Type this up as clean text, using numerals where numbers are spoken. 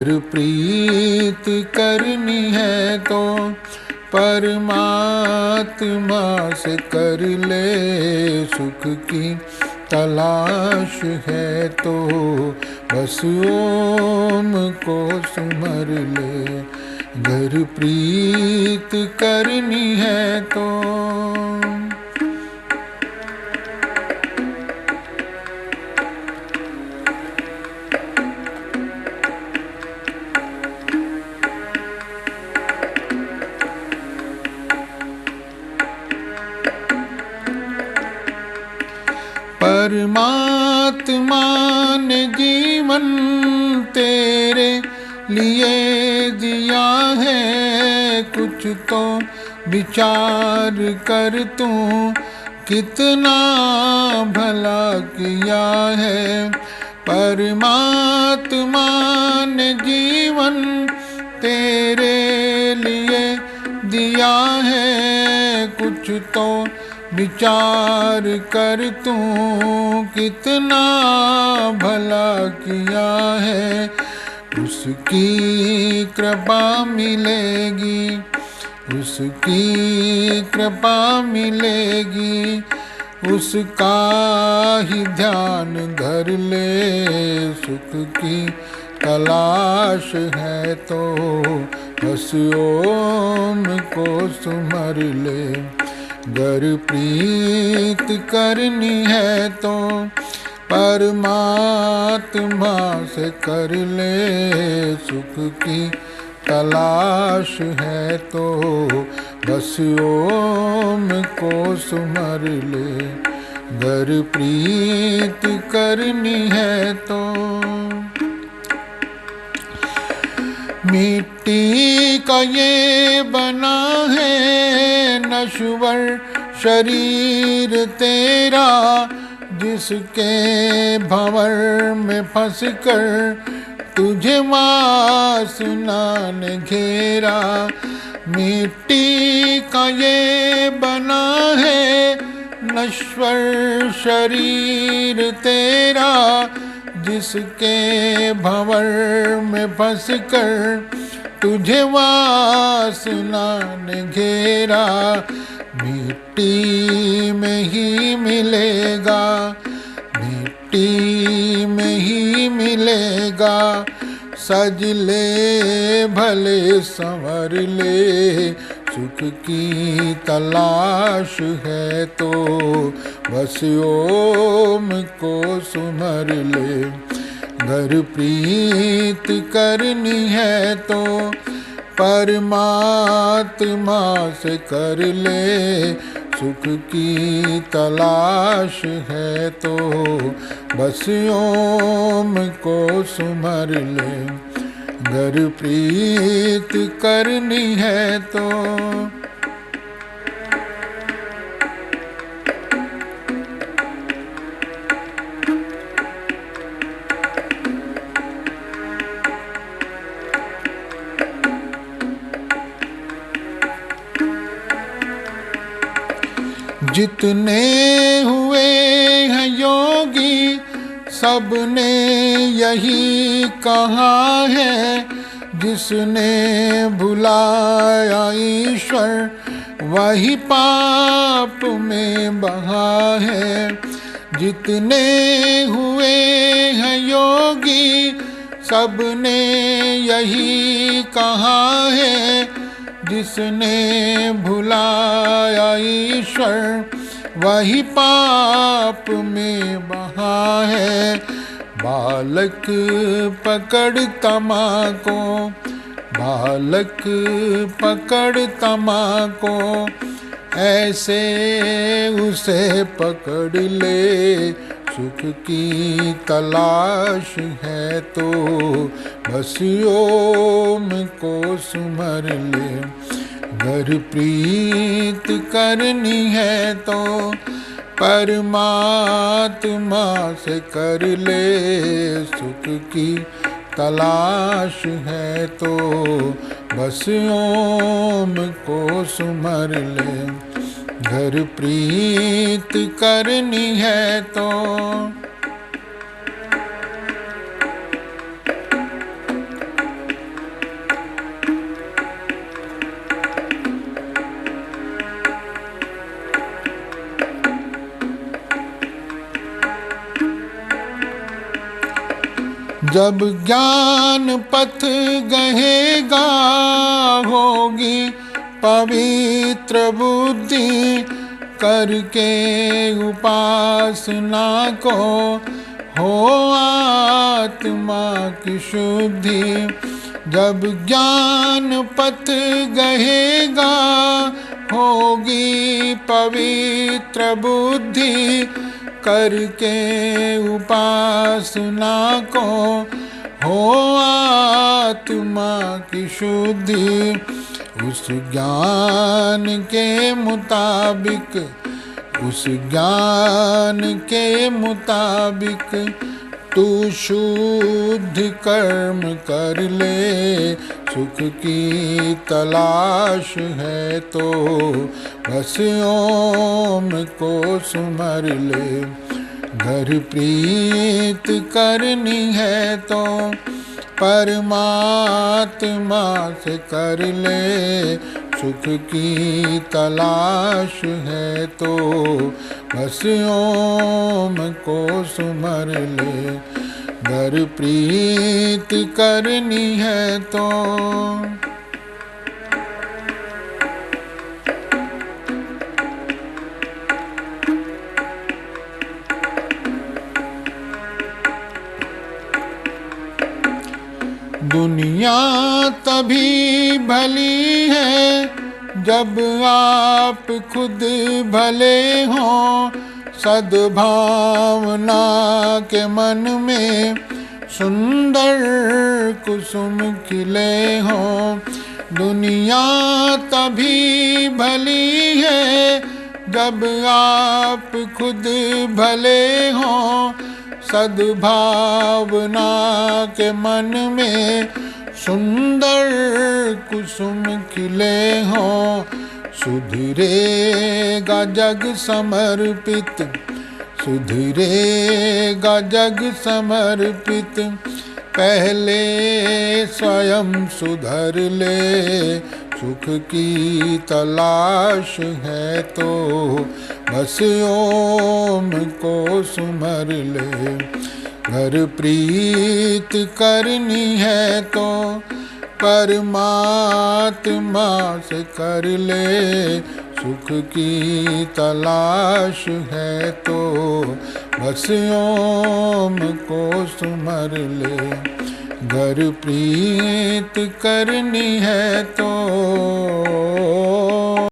प्रीत करनी है तो परमात्मा से कर ले, सुख की तलाश है तो बस ओम को सुमर ले। घर प्रीत करनी है तो परमात्मा ने जीवन तेरे लिए दिया है, कुछ तो विचार कर तू कितना भला किया है। परमात्मा ने जीवन तेरे लिए दिया है, कुछ तो विचार कर तू कितना भला किया है। उसकी कृपा मिलेगी, उसकी कृपा मिलेगी, उसका ही ध्यान धर ले। सुख की तलाश है तो बस ओम को सुमर ले। घर प्रीत करनी है तो परमात्मा से कर ले, सुख की तलाश है तो बस ओम को सुमर ले। घर प्रीत करनी है तो मिट्टी का ये बना है नश्वर शरीर तेरा, जिसके भंवर में फंस कर तुझे वासना ने घेरा। मिट्टी का ये बना है नश्वर शरीर तेरा, जिसके भंवर में फंस कर तुझे वासना ने घेरा। मिट्टी में ही मिलेगा, मिट्टी में ही मिलेगा, सज ले भले संवर ले। सुख की तलाश है तो बस ओम को सुमर ले। घर प्रीत करनी है तो परमात्मा से कर ले, सुख की तलाश है तो बस ओम को सुमर ले। घर प्रीत करनी है तो जितने हुए हैं योगी सबने यही कहा है, जिसने भुलाया ईश्वर वही पाप में बहा है। जितने हुए हैं योगी सबने यही कहा है, जिसने भुलाया ईश्वर वही पाप में बहा है। बालक पकड़ तमाको, बालक पकड़ तमाको, ऐसे उसे पकड़ ले। सुख की तलाश है तो बस ओम को सुमर ले। घर प्रीत करनी है तो परमात्मा से कर ले, सुख की तलाश है तो बस ओम को सुमर ले। घर प्रीत करनी है तो जब ज्ञान पथ गहेगा होगी पवित्र बुद्धि, करके उपासना को हो आत्मा की शुद्धि। जब ज्ञान पथ गहेगा होगी पवित्र बुद्धि, करके उपासना को हो आत्मा की शुद्धि। उस ज्ञान के मुताबिक, उस ज्ञान के मुताबिक तू शुद्ध कर्म कर ले। सुख की तलाश है तो बस ओम को सुमर ले। घर प्रीत करनी है तो परमात्मा से कर ले। सुख की तलाश है तो बस ओम को सुमर ले। घर प्रीत करनी है तो दुनिया तभी भली है जब आप खुद भले हों। सद्भावना के मन में सुंदर कुसुम खिले हों। दुनिया तभी भली है जब आप खुद भले हों। सद्भावना के मन में सुंदर कुसुम खिले हों। सुधरेगा जग समर्पित, सुधरेगा जग समर्पित। पहले स्वयं सुधर ले। सुख की तलाश है तो बस ओम को सुमर ले। घर प्रीत करनी है तो परमात्मा से कर ले। सुख की तलाश है तो बस ओम को सुमर ले। घर प्रीत करनी है तो